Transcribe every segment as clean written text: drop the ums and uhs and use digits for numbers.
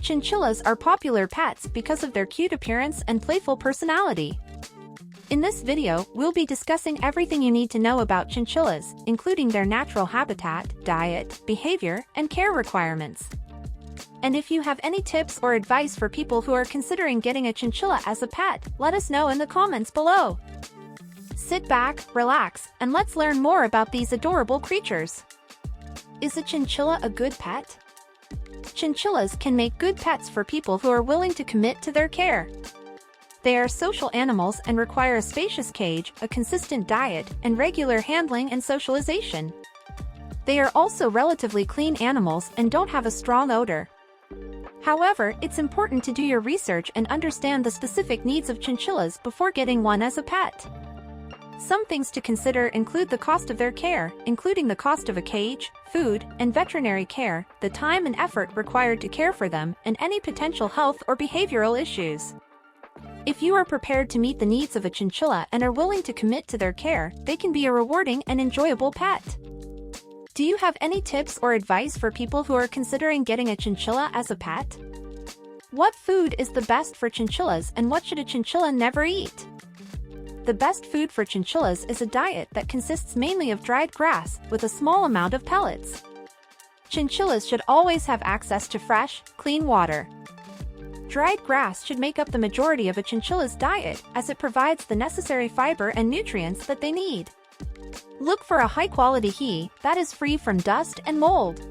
Chinchillas are popular pets because of their cute appearance and playful personality. In this video, we'll be discussing everything you need to know about chinchillas, including their natural habitat, diet, behavior, and care requirements. And if you have any tips or advice for people who are considering getting a chinchilla as a pet, let us know in the comments below. Sit back, relax, and let's learn more about these adorable creatures. Is a chinchilla a good pet? Chinchillas can make good pets for people who are willing to commit to their care. They are social animals and require a spacious cage, a consistent diet, and regular handling and socialization. They are also relatively clean animals and don't have a strong odor. However, it's important to do your research and understand the specific needs of chinchillas before getting one as a pet. Some things to consider include the cost of their care, including the cost of a cage, food, and veterinary care, the time and effort required to care for them, and any potential health or behavioral issues. If you are prepared to meet the needs of a chinchilla and are willing to commit to their care, they can be a rewarding and enjoyable pet. Do you have any tips or advice for people who are considering getting a chinchilla as a pet? What food is the best for chinchillas and what should a chinchilla never eat? The best food for chinchillas is a diet that consists mainly of dried grass, with a small amount of pellets. Chinchillas should always have access to fresh, clean water. Dried grass should make up the majority of a chinchilla's diet, as it provides the necessary fiber and nutrients that they need. Look for a high-quality hay that is free from dust and mold.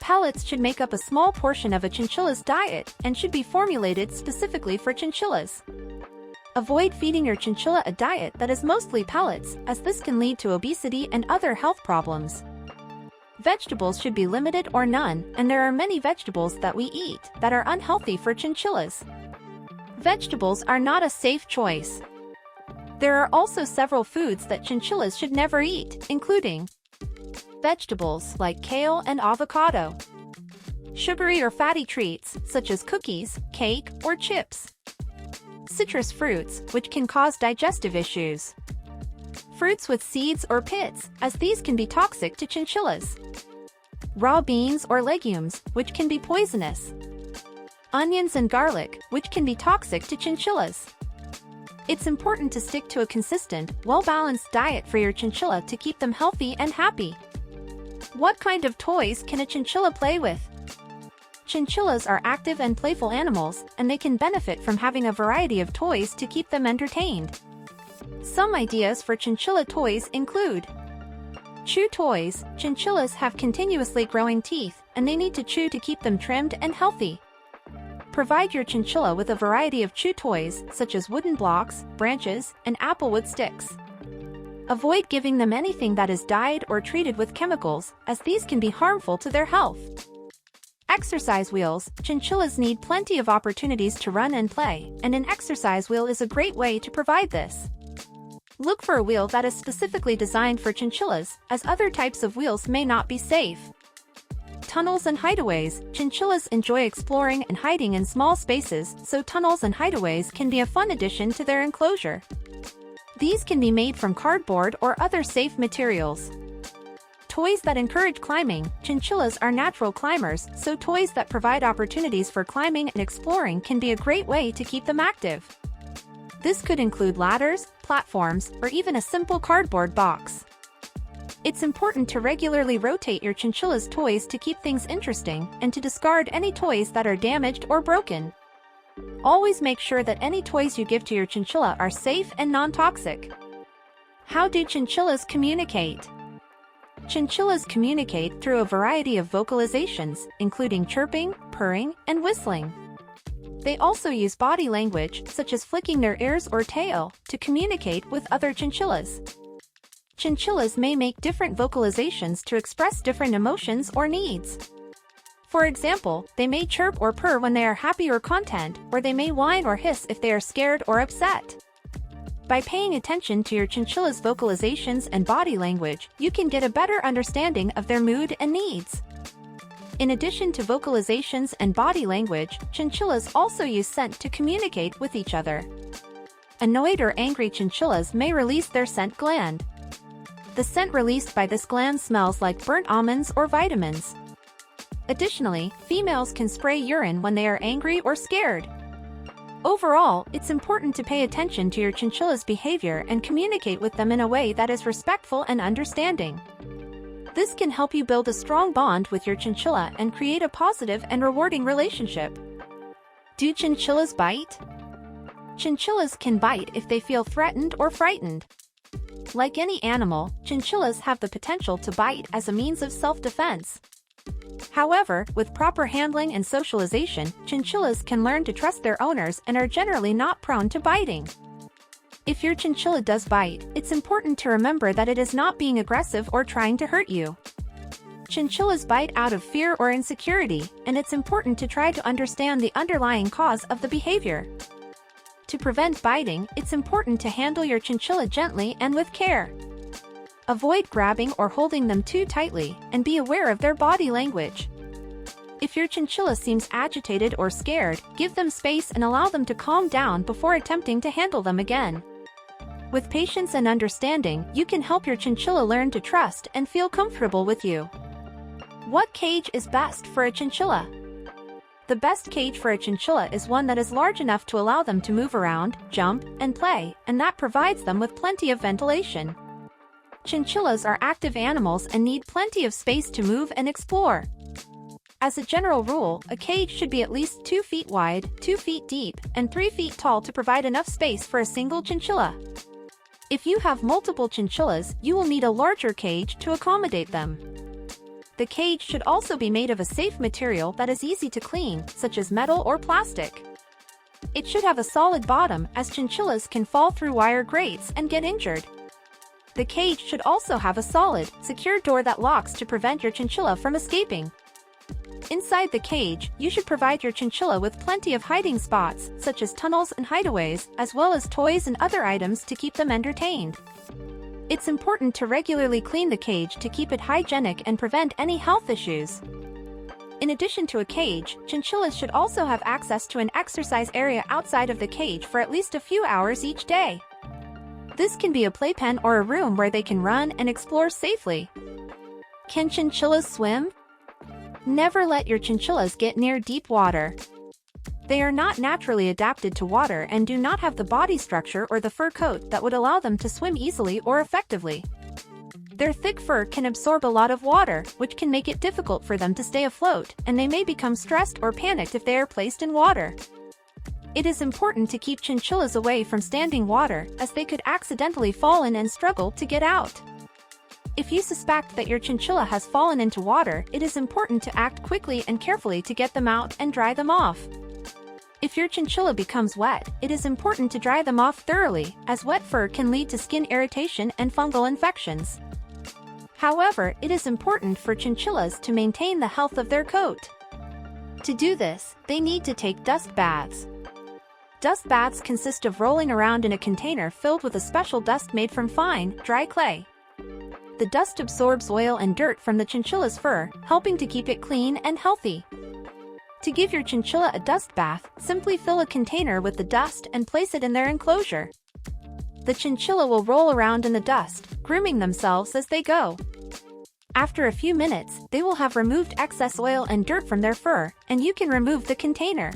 Pellets should make up a small portion of a chinchilla's diet and should be formulated specifically for chinchillas. Avoid feeding your chinchilla a diet that is mostly pellets, as this can lead to obesity and other health problems. Vegetables should be limited or none, and there are many vegetables that we eat that are unhealthy for chinchillas. Vegetables are not a safe choice. There are also several foods that chinchillas should never eat, including vegetables like kale and avocado, sugary or fatty treats such as cookies, cake, or chips, citrus fruits, which can cause digestive issues, fruits with seeds or pits, as these can be toxic to chinchillas, raw beans or legumes, which can be poisonous, onions and garlic, which can be toxic to chinchillas. It's important to stick to a consistent, well-balanced diet for your chinchilla to keep them healthy and happy. What kind of toys can a chinchilla play with? Chinchillas are active and playful animals, and they can benefit from having a variety of toys to keep them entertained. Some ideas for chinchilla toys include chew toys. Chinchillas have continuously growing teeth, and they need to chew to keep them trimmed and healthy. Provide your chinchilla with a variety of chew toys, such as wooden blocks, branches, and applewood sticks. Avoid giving them anything that is dyed or treated with chemicals, as these can be harmful to their health. Exercise wheels. Chinchillas need plenty of opportunities to run and play, and an exercise wheel is a great way to provide this. Look for a wheel that is specifically designed for chinchillas, as other types of wheels may not be safe. Tunnels and hideaways. Chinchillas enjoy exploring and hiding in small spaces, so tunnels and hideaways can be a fun addition to their enclosure. These can be made from cardboard or other safe materials. Toys that encourage climbing. Chinchillas are natural climbers, so toys that provide opportunities for climbing and exploring can be a great way to keep them active. This could include ladders, platforms, or even a simple cardboard box. It's important to regularly rotate your chinchilla's toys to keep things interesting and to discard any toys that are damaged or broken. Always make sure that any toys you give to your chinchilla are safe and non-toxic. How do chinchillas communicate? Chinchillas communicate through a variety of vocalizations, including chirping, purring, and whistling. They also use body language, such as flicking their ears or tail, to communicate with other chinchillas. Chinchillas may make different vocalizations to express different emotions or needs. For example, they may chirp or purr when they are happy or content, or they may whine or hiss if they are scared or upset. By paying attention to your chinchilla's vocalizations and body language, you can get a better understanding of their mood and needs. In addition to vocalizations and body language, chinchillas also use scent to communicate with each other. Annoyed or angry chinchillas may release their scent gland. The scent released by this gland smells like burnt almonds or vitamins. Additionally, females can spray urine when they are angry or scared. Overall, it's important to pay attention to your chinchilla's behavior and communicate with them in a way that is respectful and understanding. This can help you build a strong bond with your chinchilla and create a positive and rewarding relationship. Do chinchillas bite? Chinchillas can bite if they feel threatened or frightened. Like any animal, chinchillas have the potential to bite as a means of self-defense. However, with proper handling and socialization, chinchillas can learn to trust their owners and are generally not prone to biting. If your chinchilla does bite, it's important to remember that it is not being aggressive or trying to hurt you. Chinchillas bite out of fear or insecurity, and it's important to try to understand the underlying cause of the behavior. To prevent biting, it's important to handle your chinchilla gently and with care. Avoid grabbing or holding them too tightly, and be aware of their body language. If your chinchilla seems agitated or scared, give them space and allow them to calm down before attempting to handle them again. With patience and understanding, you can help your chinchilla learn to trust and feel comfortable with you. What cage is best for a chinchilla? The best cage for a chinchilla is one that is large enough to allow them to move around, jump, and play, and that provides them with plenty of ventilation. Chinchillas are active animals and need plenty of space to move and explore. As a general rule, a cage should be at least 2 feet wide, 2 feet deep, and 3 feet tall to provide enough space for a single chinchilla. If you have multiple chinchillas, you will need a larger cage to accommodate them. The cage should also be made of a safe material that is easy to clean, such as metal or plastic. It should have a solid bottom, as chinchillas can fall through wire grates and get injured. The cage should also have a solid, secure door that locks to prevent your chinchilla from escaping. Inside the cage, you should provide your chinchilla with plenty of hiding spots, such as tunnels and hideaways, as well as toys and other items to keep them entertained. It's important to regularly clean the cage to keep it hygienic and prevent any health issues. In addition to a cage, chinchillas should also have access to an exercise area outside of the cage for at least a few hours each day. This can be a playpen or a room where they can run and explore safely. Can chinchillas swim? Never let your chinchillas get near deep water. They are not naturally adapted to water and do not have the body structure or the fur coat that would allow them to swim easily or effectively. Their thick fur can absorb a lot of water, which can make it difficult for them to stay afloat, and they may become stressed or panicked if they are placed in water. It is important to keep chinchillas away from standing water, as they could accidentally fall in and struggle to get out. If you suspect that your chinchilla has fallen into water, it is important to act quickly and carefully to get them out and dry them off. If your chinchilla becomes wet, it is important to dry them off thoroughly, as wet fur can lead to skin irritation and fungal infections. However, it is important for chinchillas to maintain the health of their coat. To do this, they need to take dust baths. Dust baths consist of rolling around in a container filled with a special dust made from fine, dry clay. The dust absorbs oil and dirt from the chinchilla's fur, helping to keep it clean and healthy. To give your chinchilla a dust bath, simply fill a container with the dust and place it in their enclosure. The chinchilla will roll around in the dust, grooming themselves as they go. After a few minutes, they will have removed excess oil and dirt from their fur, and you can remove the container.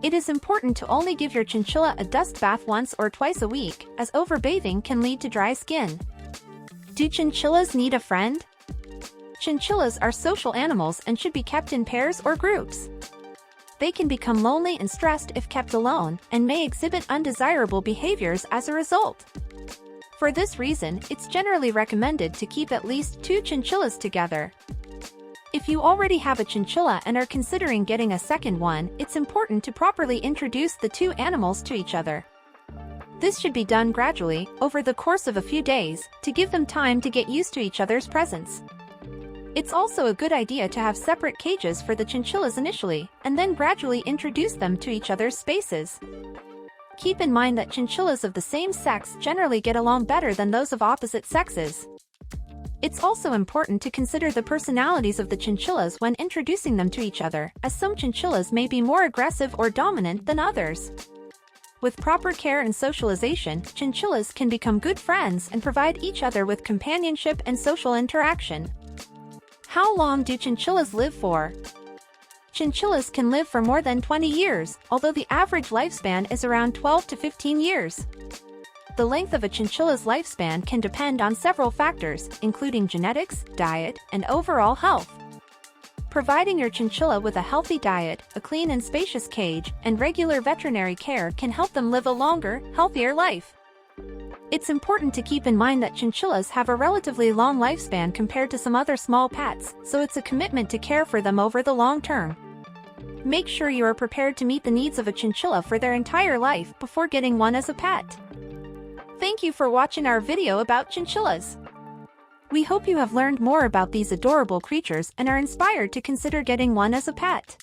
It is important to only give your chinchilla a dust bath once or twice a week, as overbathing can lead to dry skin. Do chinchillas need a friend? Chinchillas are social animals and should be kept in pairs or groups. They can become lonely and stressed if kept alone, and may exhibit undesirable behaviors as a result. For this reason, it's generally recommended to keep at least 2 chinchillas together. If you already have a chinchilla and are considering getting a second one, it's important to properly introduce the 2 animals to each other. This should be done gradually, over the course of a few days, to give them time to get used to each other's presence. It's also a good idea to have separate cages for the chinchillas initially, and then gradually introduce them to each other's spaces. Keep in mind that chinchillas of the same sex generally get along better than those of opposite sexes. It's also important to consider the personalities of the chinchillas when introducing them to each other, as some chinchillas may be more aggressive or dominant than others. With proper care and socialization, chinchillas can become good friends and provide each other with companionship and social interaction. How long do chinchillas live for? Chinchillas can live for more than 20 years, although the average lifespan is around 12 to 15 years. The length of a chinchilla's lifespan can depend on several factors, including genetics, diet, and overall health. Providing your chinchilla with a healthy diet, a clean and spacious cage, and regular veterinary care can help them live a longer, healthier life. It's important to keep in mind that chinchillas have a relatively long lifespan compared to some other small pets, so it's a commitment to care for them over the long term. Make sure you are prepared to meet the needs of a chinchilla for their entire life before getting one as a pet. Thank you for watching our video about chinchillas. We hope you have learned more about these adorable creatures and are inspired to consider getting one as a pet.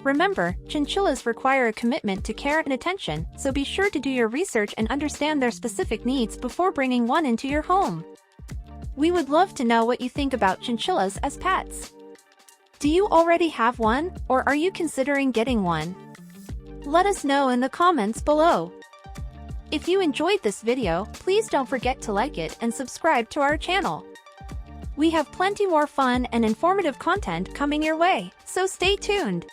Remember, chinchillas require a commitment to care and attention, so be sure to do your research and understand their specific needs before bringing one into your home. We would love to know what you think about chinchillas as pets. Do you already have one, or are you considering getting one? Let us know in the comments below. If you enjoyed this video, please don't forget to like it and subscribe to our channel. We have plenty more fun and informative content coming your way, so stay tuned.